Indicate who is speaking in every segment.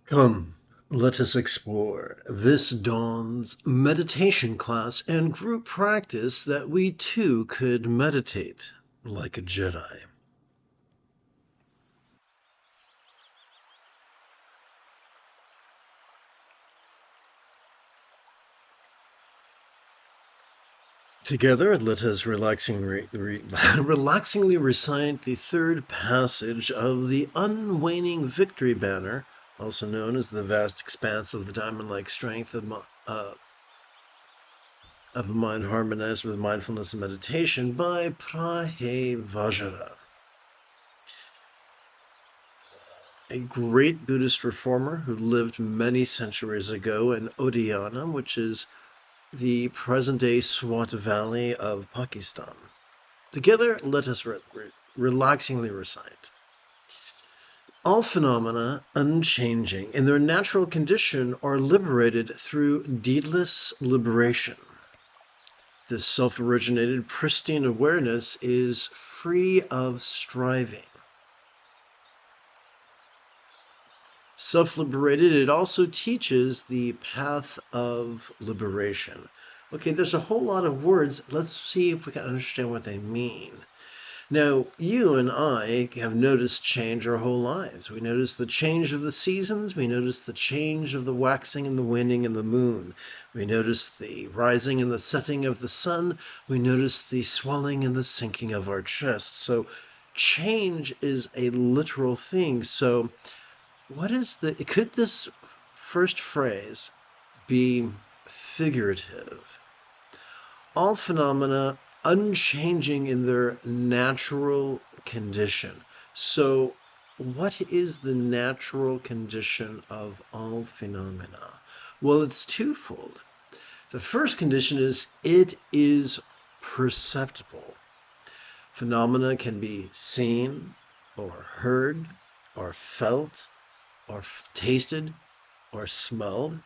Speaker 1: Come, let us explore this dawn's meditation class and group practice that we too could meditate like a Jedi. Together, let us relaxingly recite the third passage of the unwaning victory banner, also known as the vast expanse of the diamond-like strength of a mind harmonized with mindfulness and meditation by Vajra, a great Buddhist reformer who lived many centuries ago in Odiyana, which is the present-day Swat Valley of Pakistan. Together, let us relaxingly recite. All phenomena, unchanging in their natural condition, are liberated through deedless liberation. This self-originated, pristine awareness is free of striving. Self-liberated, it also teaches the path of liberation. Okay, there's a whole lot of words. Let's see if we can understand what they mean. Now, you and I have noticed change our whole lives. We notice the change of the seasons. We notice the change of the waxing and the waning and the moon. We notice the rising and the setting of the sun. We notice the swelling and the sinking of our chest. So change is a literal thing. So could this first phrase be figurative? All phenomena unchanging in their natural condition. So what is the natural condition of all phenomena? Well, it's twofold. The first condition is it is perceptible. Phenomena can be seen or heard or felt or tasted or smelled.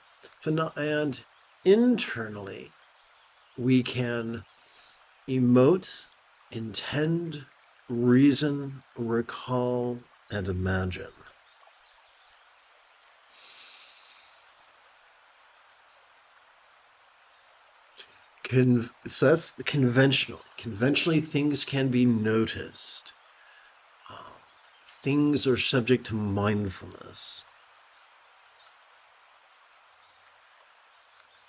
Speaker 1: And internally, we can emote, intend, reason, recall, and imagine. So that's conventionally. Conventionally, things can be noticed. Things are subject to mindfulness.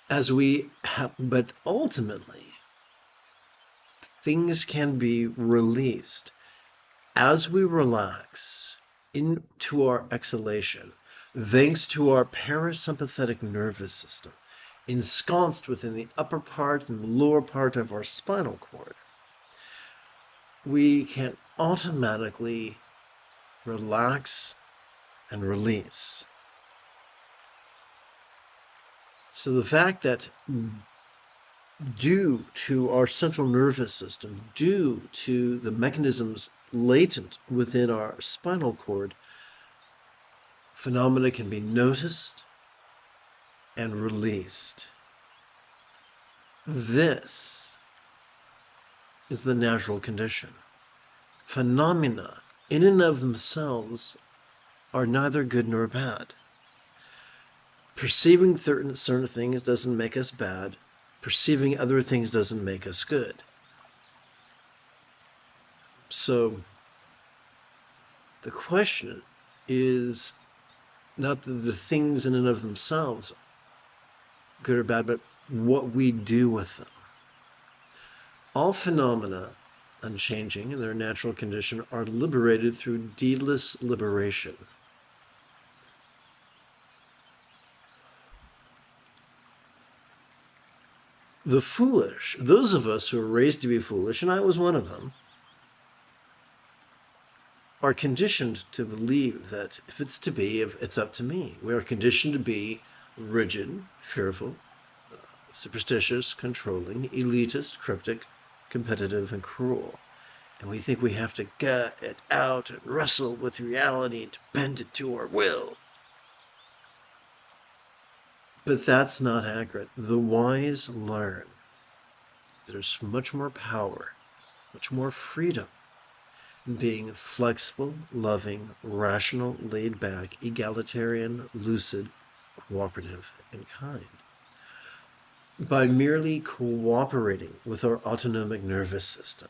Speaker 1: But ultimately, things can be released as we relax into our exhalation, thanks to our parasympathetic nervous system, ensconced within the upper part and the lower part of our spinal cord. We can automatically relax and release. So the fact that due to our central nervous system, due to the mechanisms latent within our spinal cord, phenomena can be noticed and released. This is the natural condition. Phenomena, in and of themselves, are neither good nor bad. Perceiving certain things doesn't make us bad. Perceiving other things doesn't make us good. So the question is not the things in and of themselves, good or bad, but what we do with them. All phenomena, unchanging in their natural condition, are liberated through deedless liberation. The foolish, those of us who are raised to be foolish, and I was one of them, are conditioned to believe that if it's to be, if it's up to me. We are conditioned to be rigid, fearful, superstitious, controlling, elitist, cryptic, competitive, and cruel. And we think we have to gut it out and wrestle with reality to bend it to our will. But that's not accurate. The wise learn there's much more power, much more freedom being flexible, loving, rational, laid back, egalitarian, lucid, cooperative, and kind. By merely cooperating with our autonomic nervous system,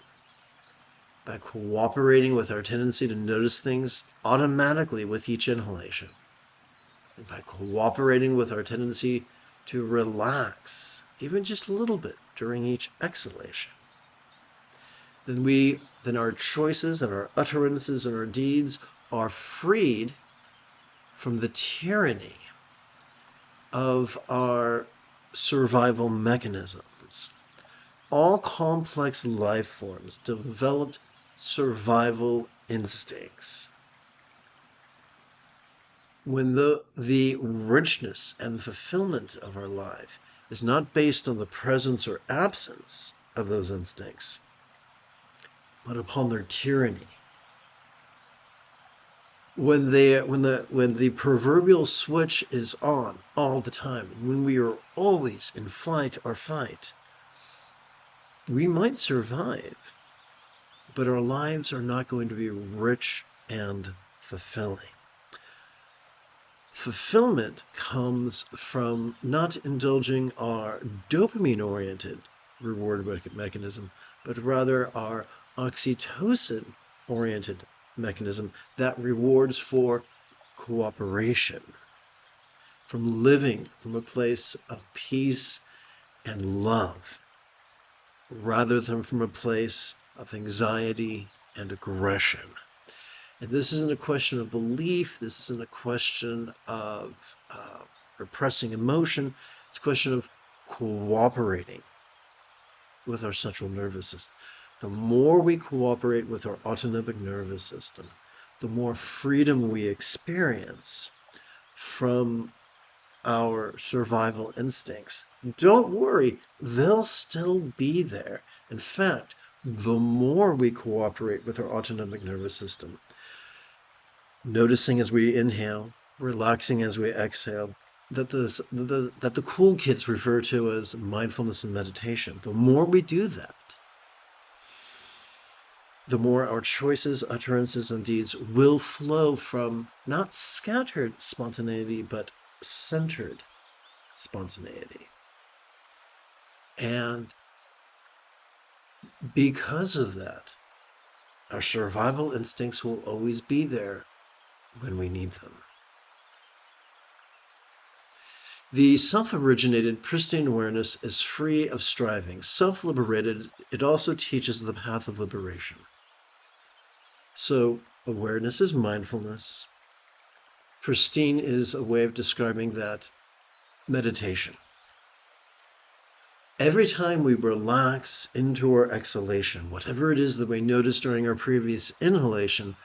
Speaker 1: by cooperating with our tendency to notice things automatically with each inhalation, and by cooperating with our tendency to relax, even just a little bit during each exhalation, then our choices and our utterances and our deeds are freed from the tyranny of our survival mechanisms. All complex life forms developed survival instincts. When the richness and fulfillment of our life is not based on the presence or absence of those instincts, but upon their tyranny. When the proverbial switch is on all the time, when we are always in flight or fight, we might survive, but our lives are not going to be rich and fulfilling. Fulfillment comes from not indulging our dopamine-oriented reward mechanism, but rather our oxytocin-oriented mechanism that rewards for cooperation, from living from a place of peace and love, rather than from a place of anxiety and aggression. And this isn't a question of belief. This isn't a question of repressing emotion. It's a question of cooperating with our central nervous system. The more we cooperate with our autonomic nervous system, the more freedom we experience from our survival instincts. Don't worry, they'll still be there. In fact, the more we cooperate with our autonomic nervous system, noticing as we inhale, relaxing as we exhale, that the cool kids refer to as mindfulness and meditation. The more we do that, the more our choices, utterances, and deeds will flow from not scattered spontaneity, but centered spontaneity. And because of that, our survival instincts will always be there when we need them. The self-originated pristine awareness is free of striving. Self-liberated, it also teaches the path of liberation. So awareness is mindfulness. Pristine is a way of describing that meditation. Every time we relax into our exhalation, whatever it is that we noticed during our previous inhalation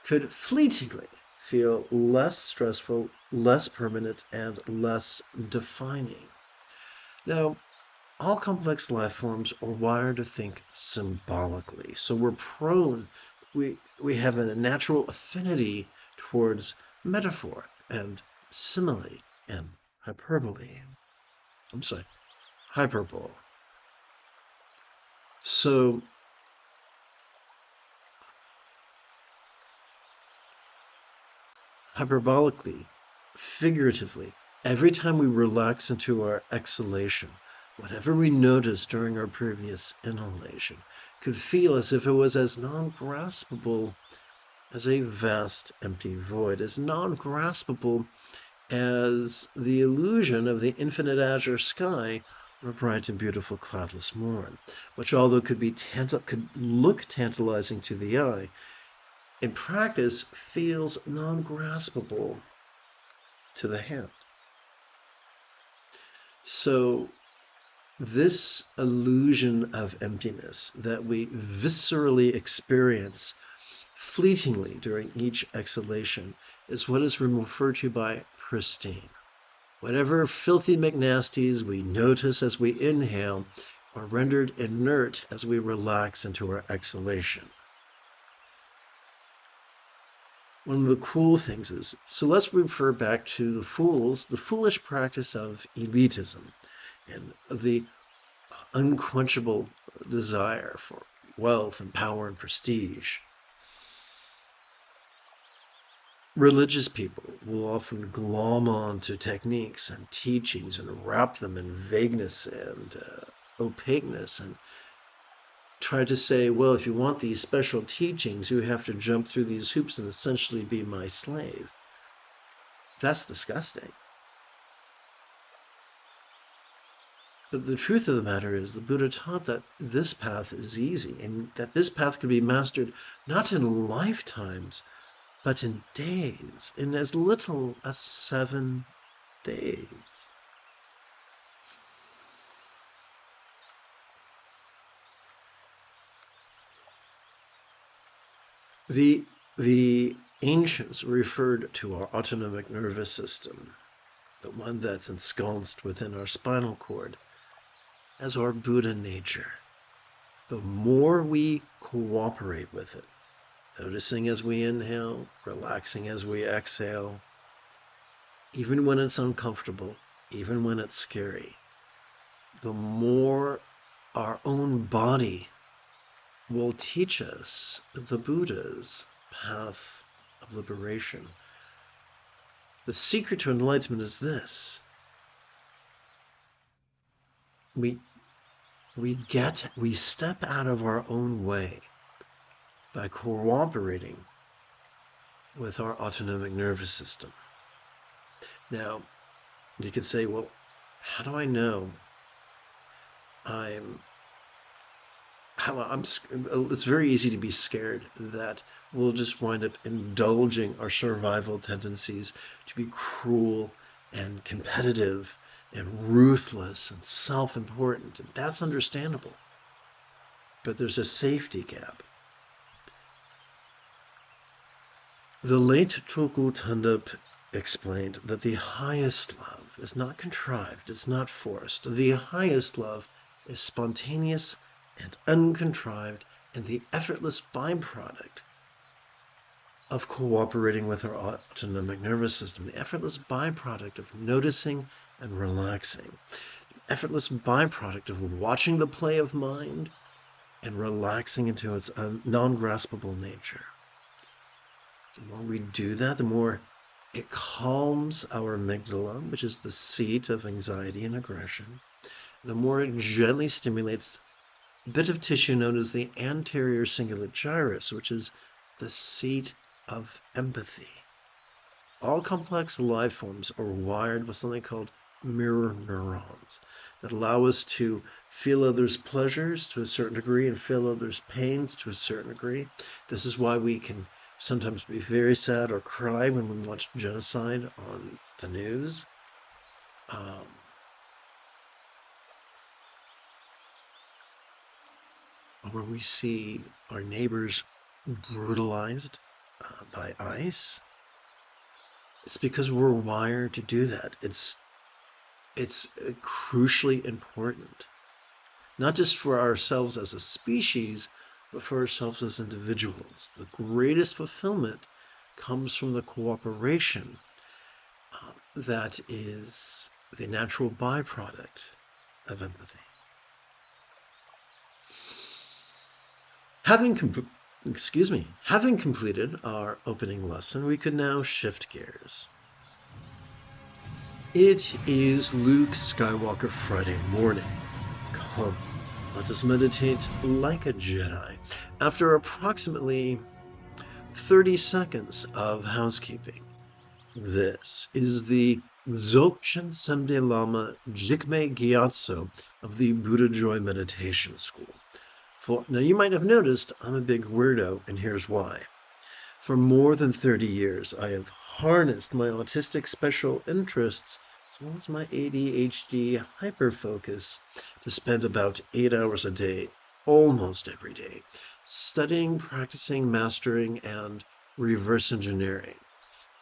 Speaker 1: could fleetingly feel less stressful, less permanent, and less defining. Now, all complex life forms are wired to think symbolically, so we're prone, we have a natural affinity towards metaphor and simile and hyperbole. Hyperbole. So hyperbolically, figuratively, every time we relax into our exhalation, whatever we noticed during our previous inhalation could feel as if it was as non-graspable as a vast empty void, as non-graspable as the illusion of the infinite azure sky or a bright and beautiful cloudless morn, which although could look tantalizing to the eye, in practice feels non-graspable to the hand. So this illusion of emptiness that we viscerally experience fleetingly during each exhalation is what is referred to by pristine. Whatever filthy McNasties we notice as we inhale are rendered inert as we relax into our exhalation. One of the cool things is, so let's refer back to the foolish practice of elitism and the unquenchable desire for wealth and power and prestige. Religious people will often glom onto techniques and teachings and wrap them in vagueness and opaqueness and try to say, well, if you want these special teachings, you have to jump through these hoops and essentially be my slave. That's disgusting. But the truth of the matter is the Buddha taught that this path is easy and that this path could be mastered not in lifetimes, but in days, in as little as 7 days. The ancients referred to our autonomic nervous system, the one that's ensconced within our spinal cord, as our Buddha nature. The more we cooperate with it, noticing as we inhale, relaxing as we exhale, even when it's uncomfortable, even when it's scary, the more our own body will teach us the Buddha's path of liberation. The secret to enlightenment is this. We step out of our own way by cooperating with our autonomic nervous system. Now, you could say, well, how do I know it's very easy to be scared that we'll just wind up indulging our survival tendencies to be cruel and competitive and ruthless and self-important. And that's understandable. But there's a safety gap. The late Tulku Thondup explained that the highest love is not contrived, it's not forced. The highest love is spontaneous and uncontrived and the effortless byproduct of cooperating with our autonomic nervous system, the effortless byproduct of noticing and relaxing, the effortless byproduct of watching the play of mind and relaxing into its non-graspable nature. The more we do that, the more it calms our amygdala, which is the seat of anxiety and aggression. The more it gently stimulates a bit of tissue known as the anterior cingulate gyrus, which is the seat of empathy. All complex life forms are wired with something called mirror neurons that allow us to feel others' pleasures to a certain degree and feel others' pains to a certain degree. This is why we can sometimes be very sad or cry when we watch genocide on the news. Or we see our neighbors brutalized by ICE. It's because we're wired to do that. It's crucially important, not just for ourselves as a species, but for ourselves as individuals. The greatest fulfillment comes from the cooperation that is the natural byproduct of empathy. Having completed our opening lesson, we could now shift gears. It is Luke Skywalker Friday morning. Come, let us meditate like a Jedi. After approximately 30 seconds of housekeeping, this is the Dzogchen Semde Lama Jigme Gyatso of the Buddha Joy Meditation School. Now, you might have noticed I'm a big weirdo, and here's why. For more than 30 years, I have harnessed my autistic special interests as well as my ADHD hyperfocus to spend about 8 hours a day, almost every day, studying, practicing, mastering, and reverse engineering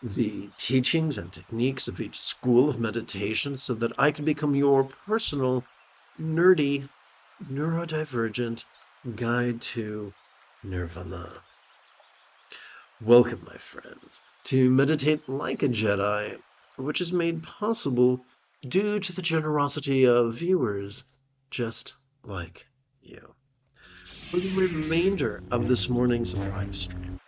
Speaker 1: the teachings and techniques of each school of meditation so that I can become your personal, nerdy, neurodivergent guide to nirvana. Welcome, my friends, to Meditate Like a Jedi, which is made possible due to the generosity of viewers just like you. For the remainder of this morning's live stream,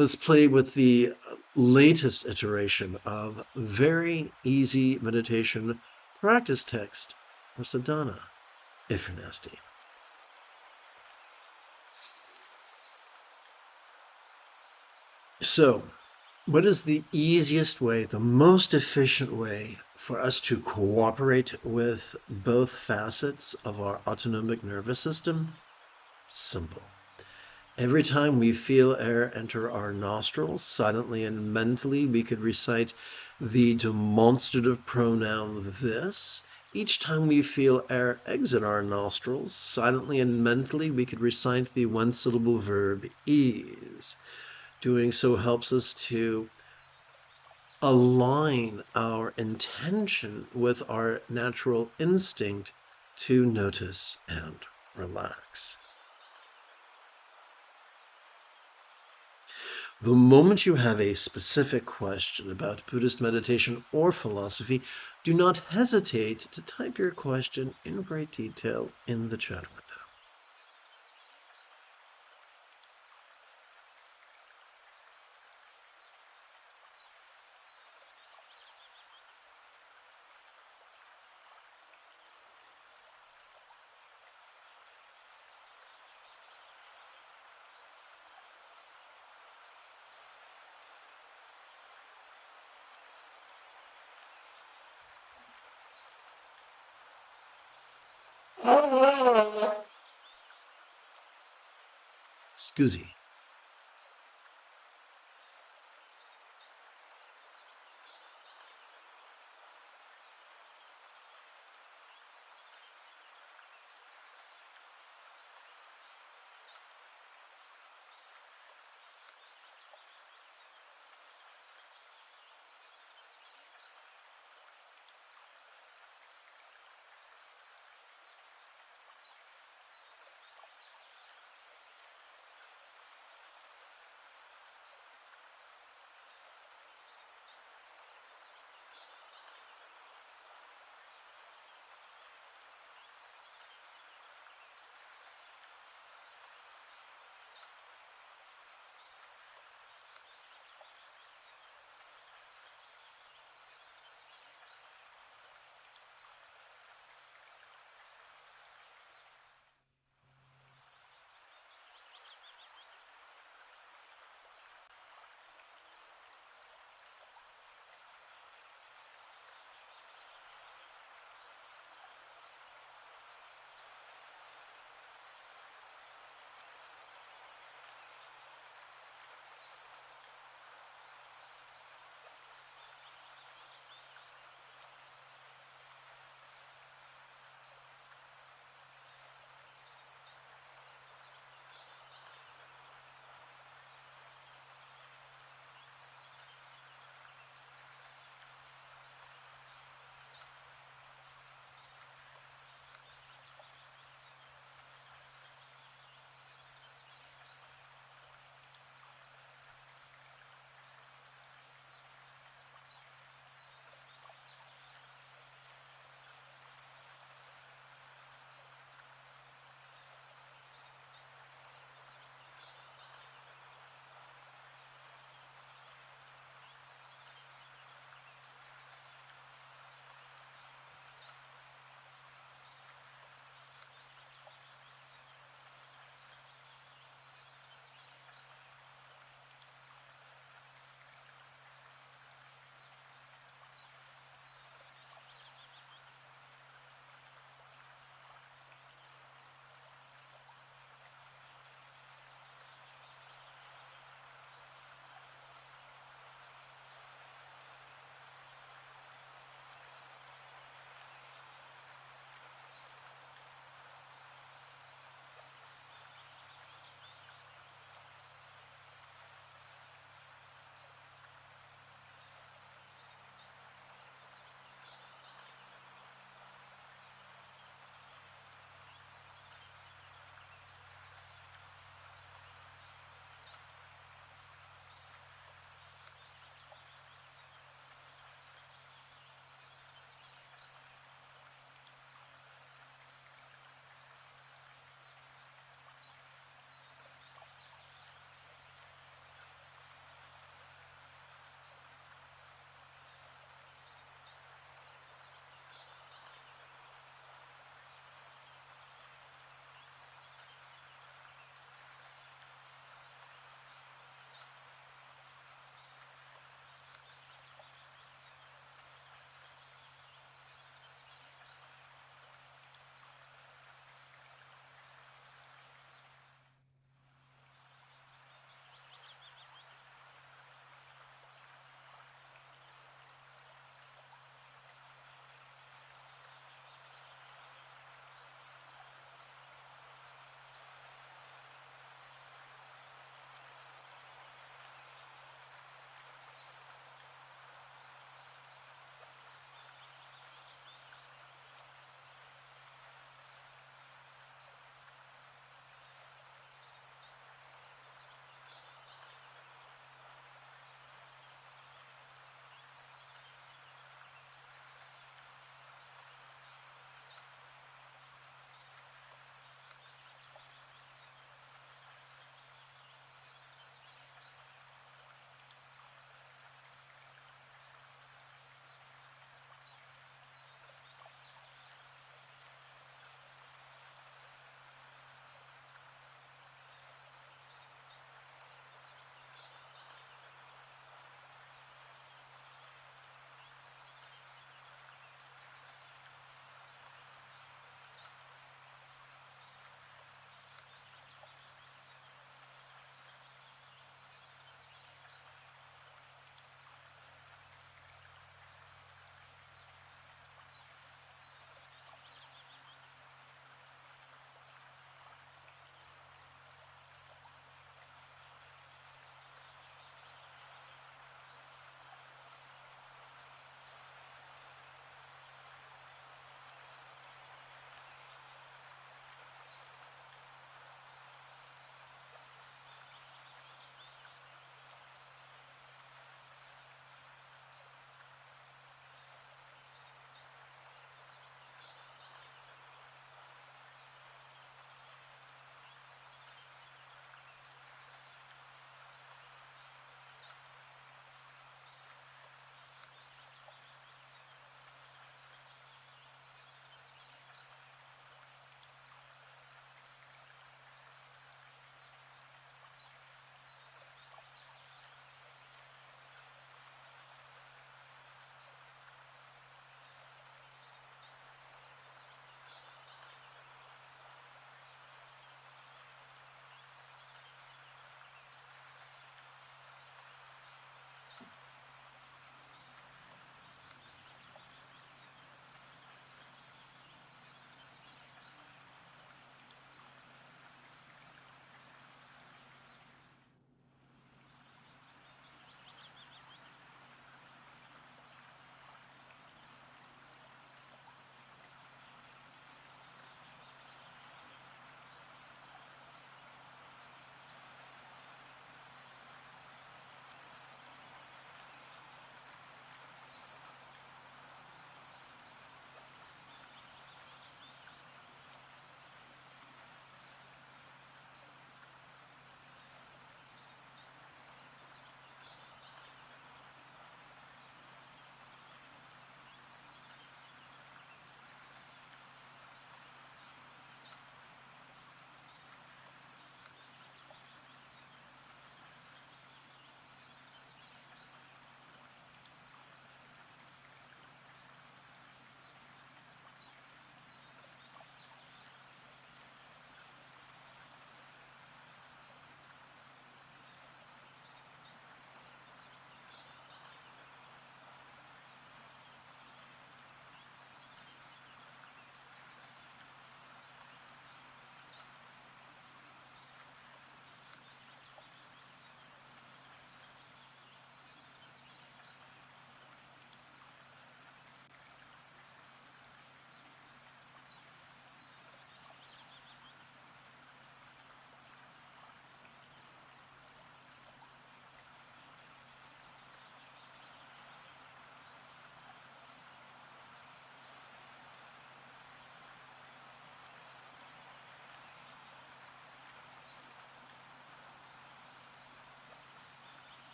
Speaker 1: Let's play with the latest iteration of very easy meditation practice text for sadhana, if you're nasty. So, what is the easiest way, the most efficient way for us to cooperate with both facets of our autonomic nervous system? Simple. Every time we feel air enter our nostrils, silently and mentally, we could recite the demonstrative pronoun this. Each time we feel air exit our nostrils, silently and mentally, we could recite the one-syllable verb is. Doing so helps us to align our intention with our natural instinct to notice and relax. The moment you have a specific question about Buddhist meditation or philosophy, do not hesitate to type your question in great detail in the chat window. Scusi.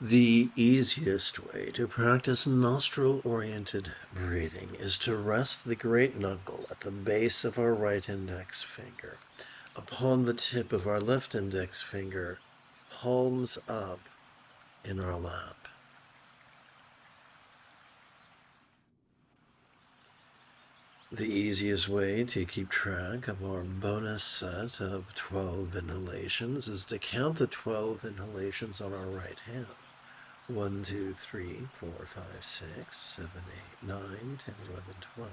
Speaker 1: The easiest way to practice nostril-oriented breathing is to rest the great knuckle at the base of our right index finger, upon the tip of our left index finger, palms up in our lap. The easiest way to keep track of our bonus set of 12 inhalations is to count the 12 inhalations on our right hand. 1, 2, 3, 4, 5, 6, 7, 8, 9, 10, 11, 12.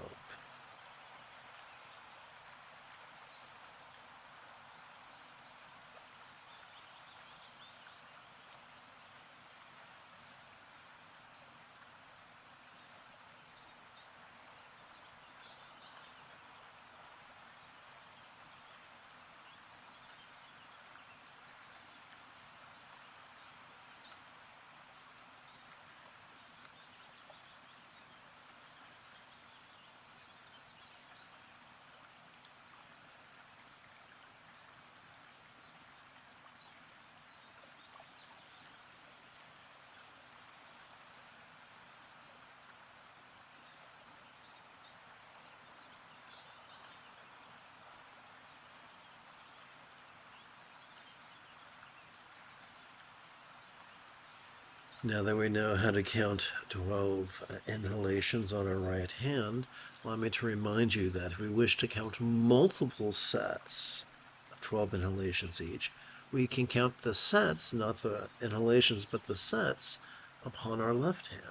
Speaker 1: Now that we know how to count 12 inhalations on our right hand, allow me to remind you that if we wish to count multiple sets of 12 inhalations each, we can count the sets, not the inhalations, but the sets upon our left hand.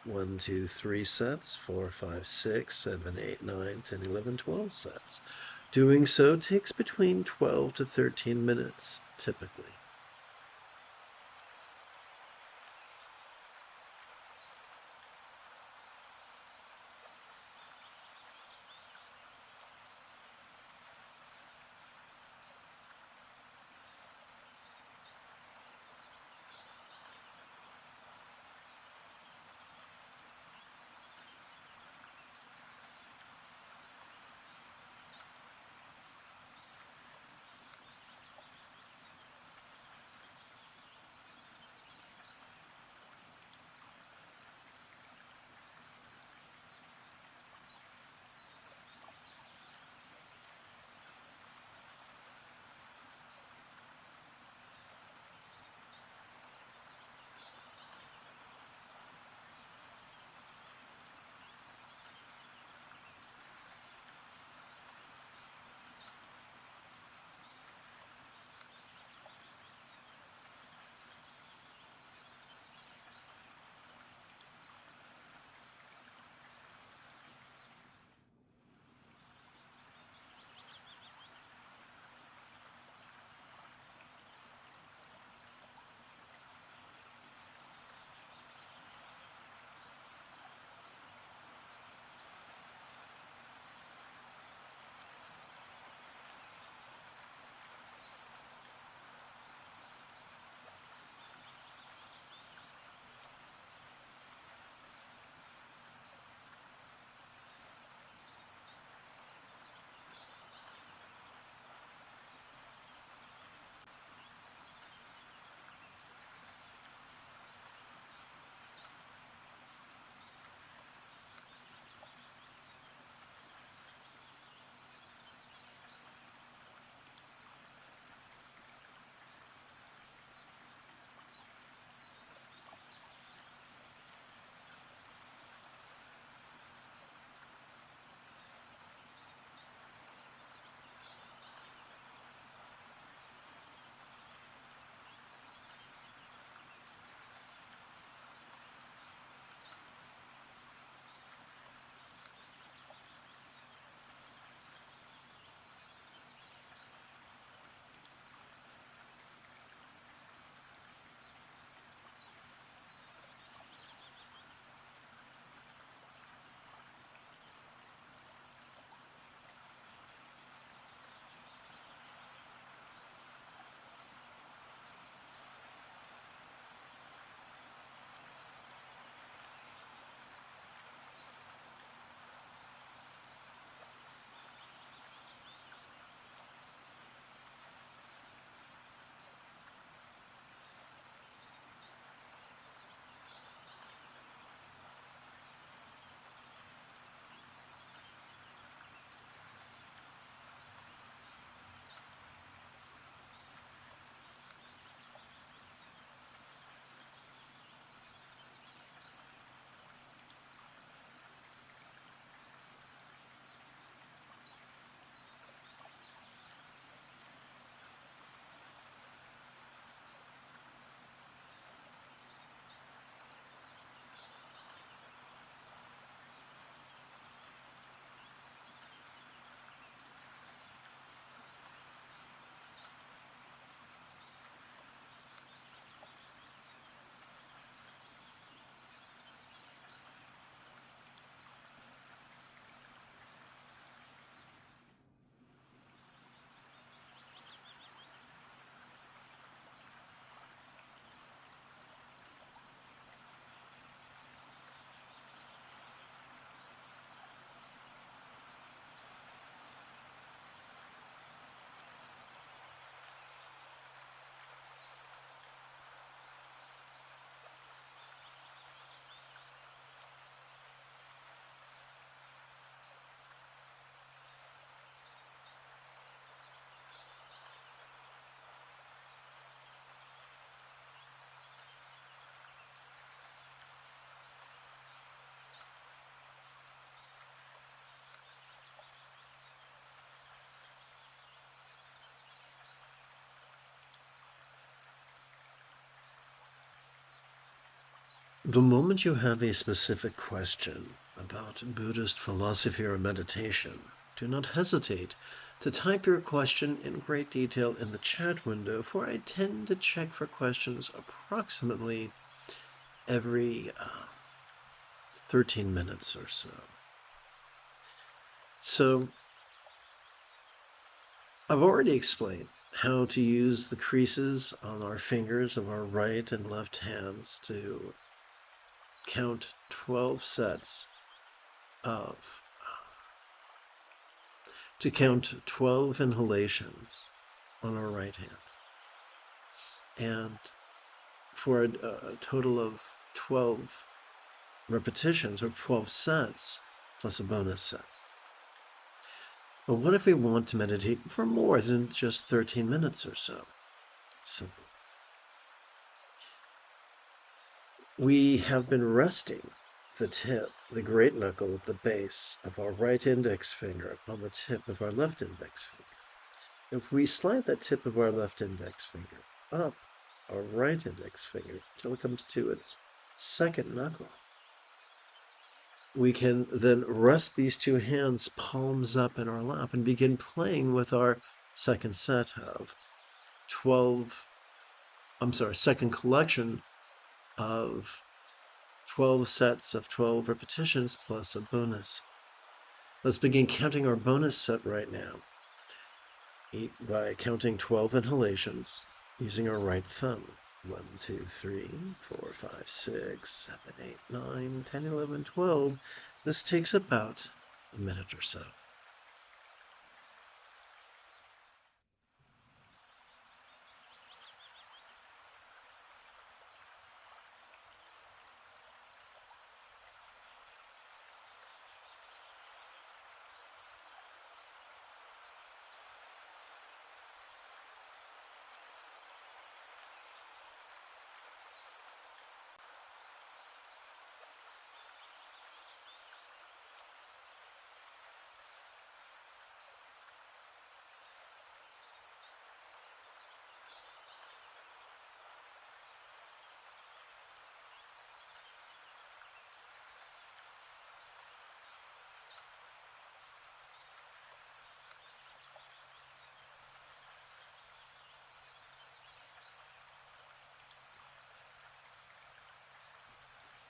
Speaker 1: 1, 2, 3 sets, 4, 5, 6, 7, 8, 9, 10, 11, 12 sets. Doing so takes between 12 to 13 minutes, typically. The moment you have a specific question about Buddhist philosophy or meditation, do not hesitate to type your question in great detail in the chat window, for I tend to check for questions approximately every 13 minutes or so. So I've already explained how to use the creases on our fingers of our right and left hands to count 12 sets of, to count 12 inhalations on our right hand. And for a total of 12 repetitions or 12 sets plus a bonus set. But what if we want to meditate for more than just 13 minutes or so? Simple. We have been resting the tip, the great knuckle at the base of our right index finger upon the tip of our left index finger. If we slide that tip of our left index finger up our right index finger till it comes to its second knuckle, we can then rest these two hands palms up in our lap and begin playing with our second set of second collection of 12 sets of 12 repetitions plus a bonus. Let's begin counting our bonus set right now by counting 12 inhalations using our right thumb. 1, 2, 3, 4, 5, 6, 7, 8, 9, 10, 11, 12. This takes about a minute or so.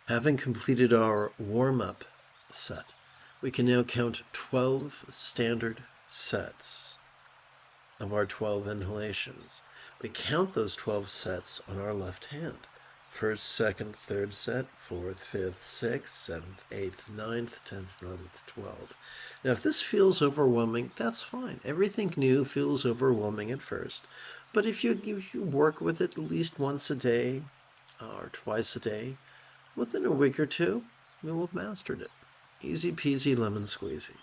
Speaker 1: Having completed our warm-up set, we can now count 12 standard sets of our 12 inhalations. We count those 12 sets on our left hand. First, second, third set, fourth, fifth, sixth, seventh, eighth, ninth, 10th, 11th, 12th. Now, if this feels overwhelming, that's fine. Everything new feels overwhelming at first. But if you work with it at least once a day or twice a day, within a week or two, you'll have mastered it. Easy peasy lemon squeezy.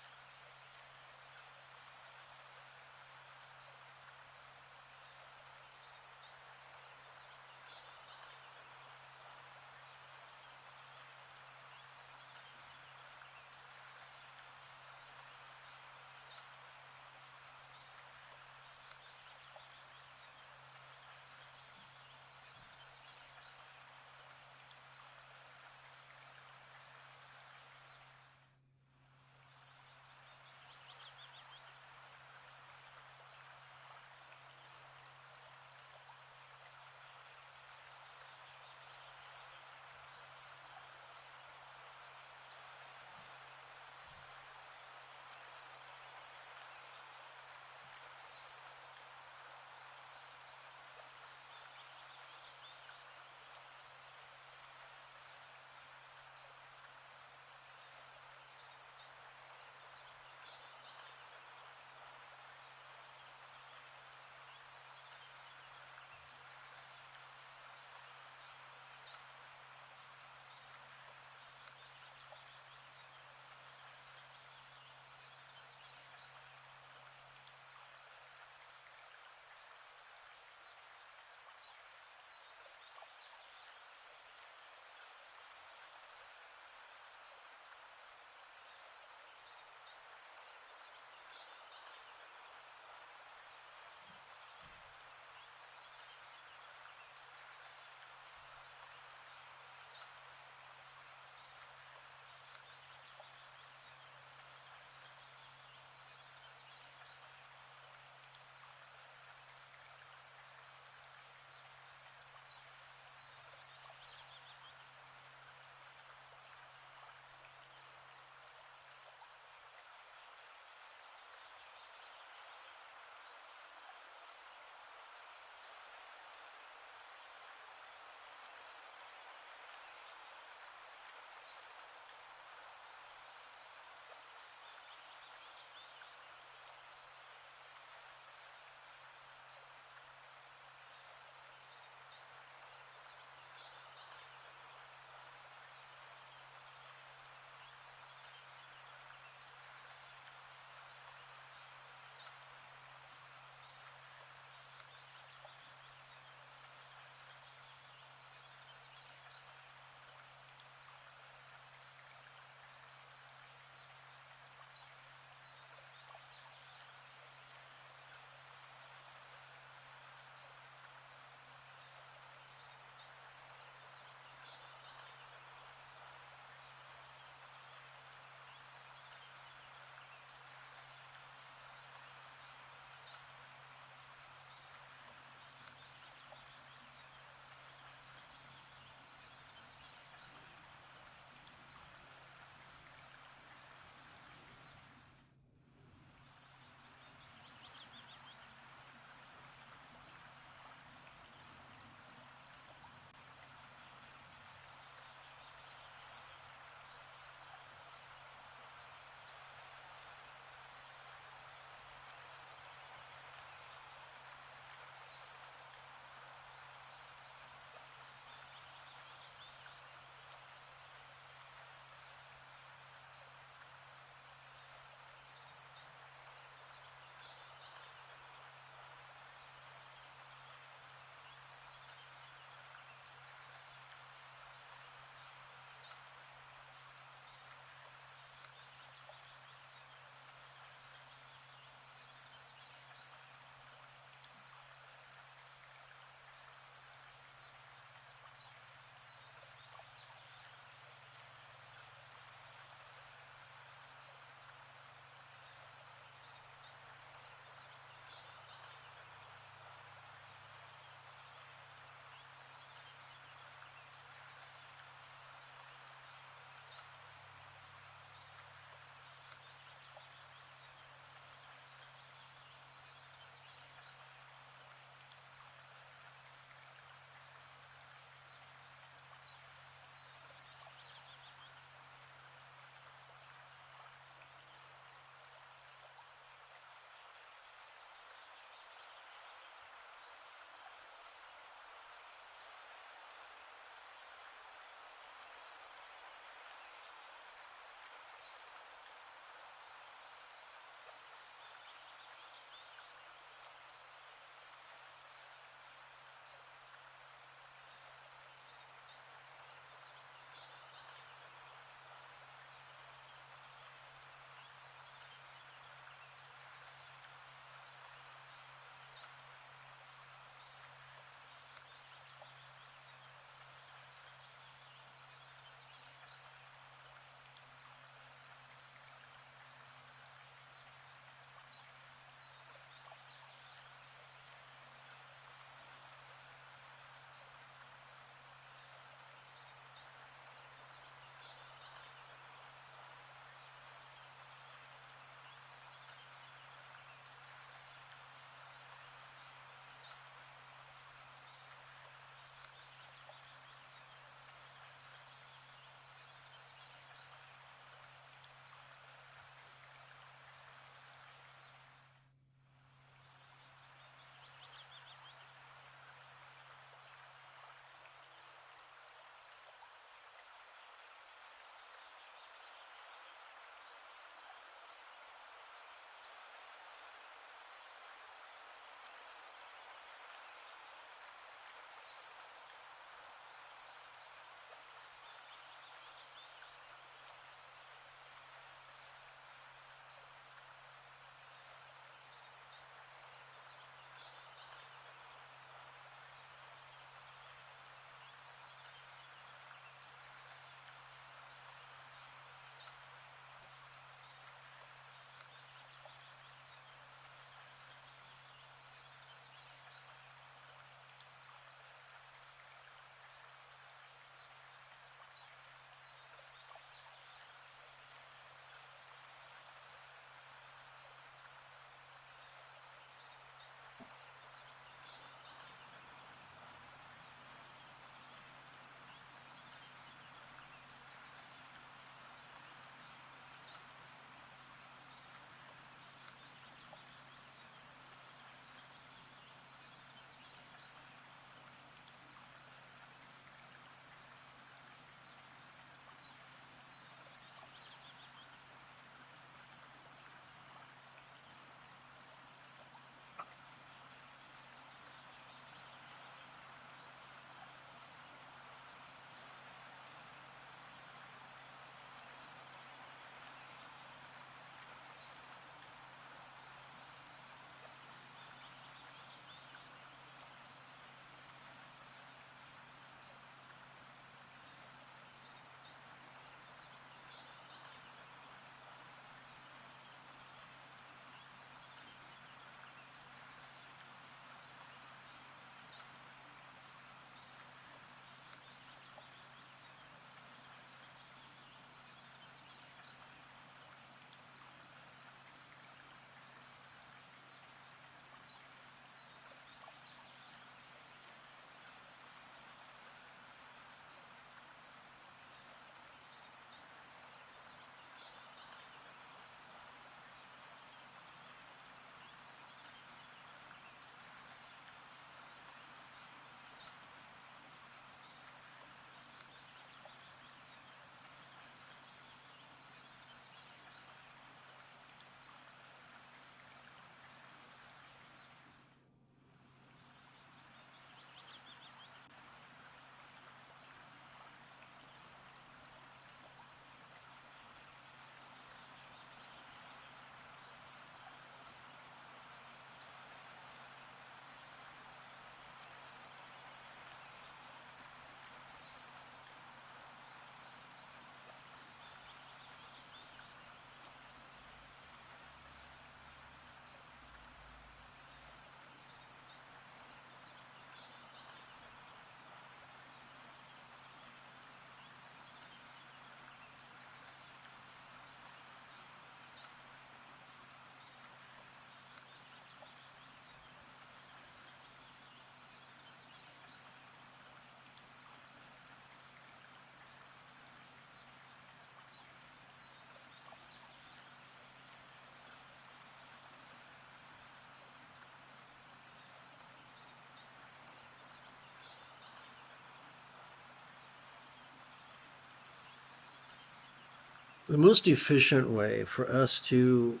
Speaker 1: The most efficient way for us to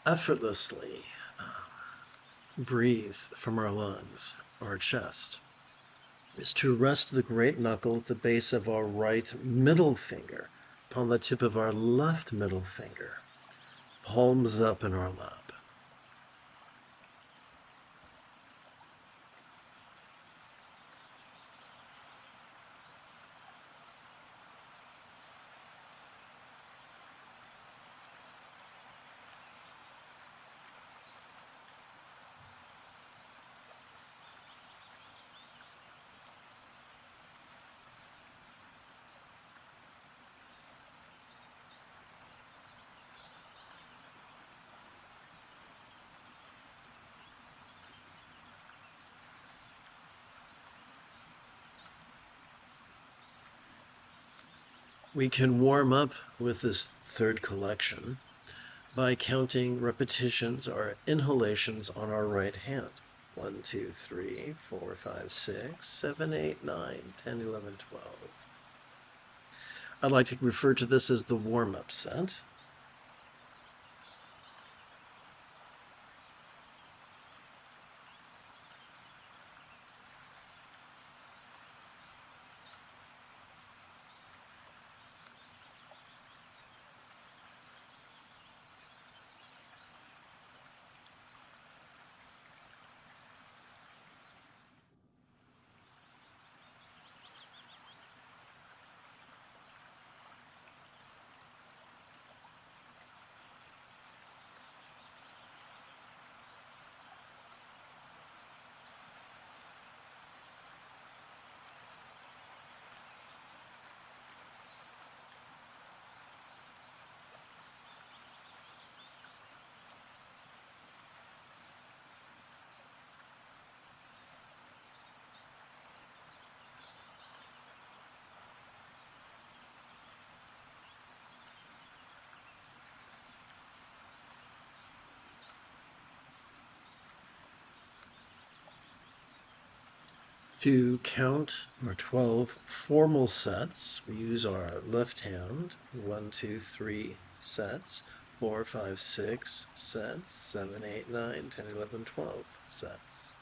Speaker 1: effortlessly breathe from our lungs or our chest is to rest the great knuckle at the base of our right middle finger upon the tip of our left middle finger, palms up in our lap. We can warm up with this third collection by counting repetitions or inhalations on our right hand. 1, 2, 3, 4, 5, 6, 7, 8, 9, 10, 11, 12. I'd like to refer to this as the warm-up set. To count our 12 formal sets, we use our left hand. 1, 2, 3 sets. 4, 5, 6 sets. 7, 8, 9, 10, 11, 12 sets.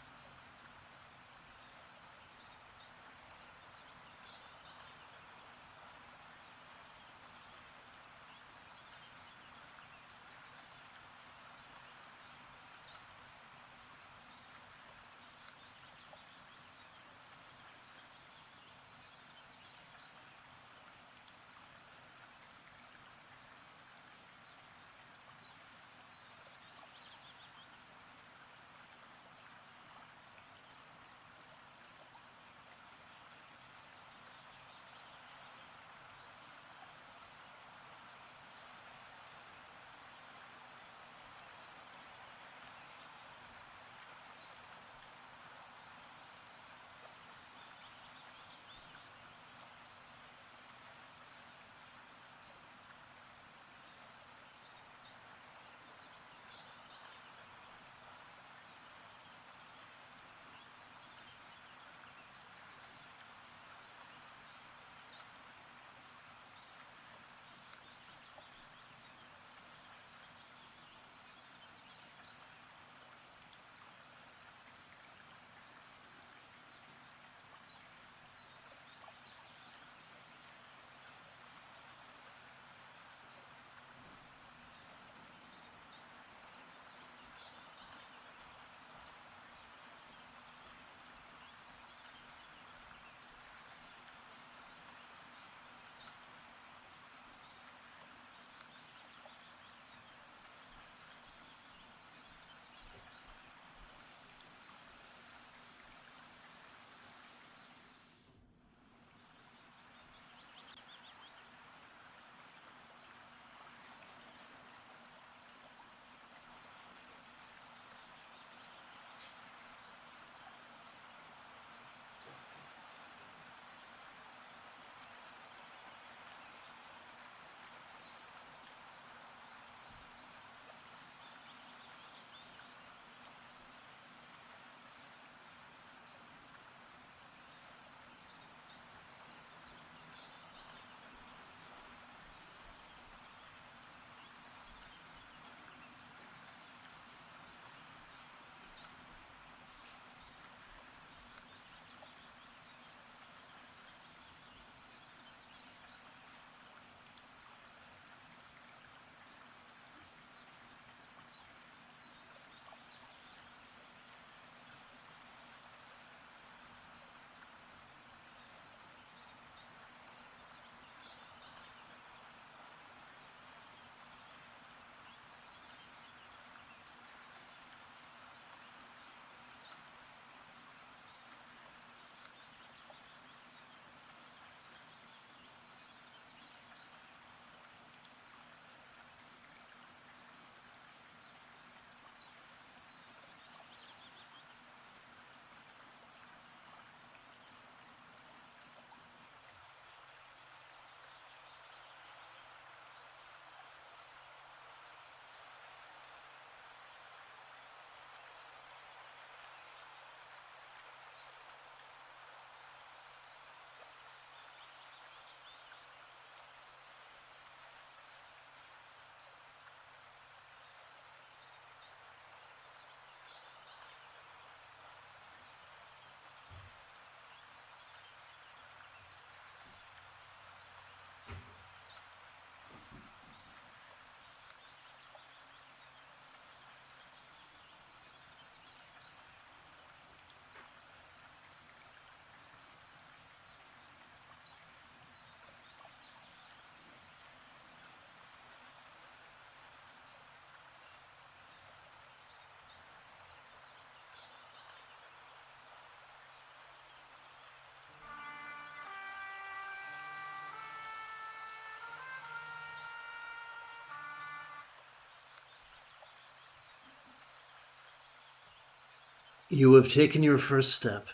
Speaker 1: You have taken your first step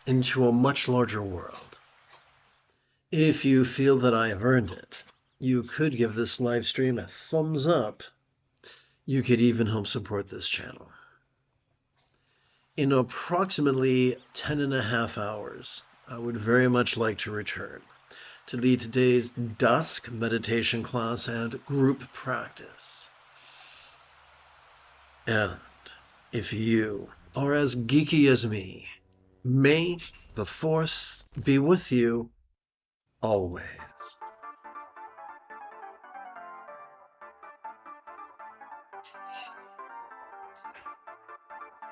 Speaker 1: into a much larger world. If you feel that I have earned it, you could give this live stream a thumbs up. You could even help support this channel. In approximately 10.5 hours, I would very much like to return to lead today's dusk meditation class and group practice. And if you are as geeky as me, may the Force be with you always.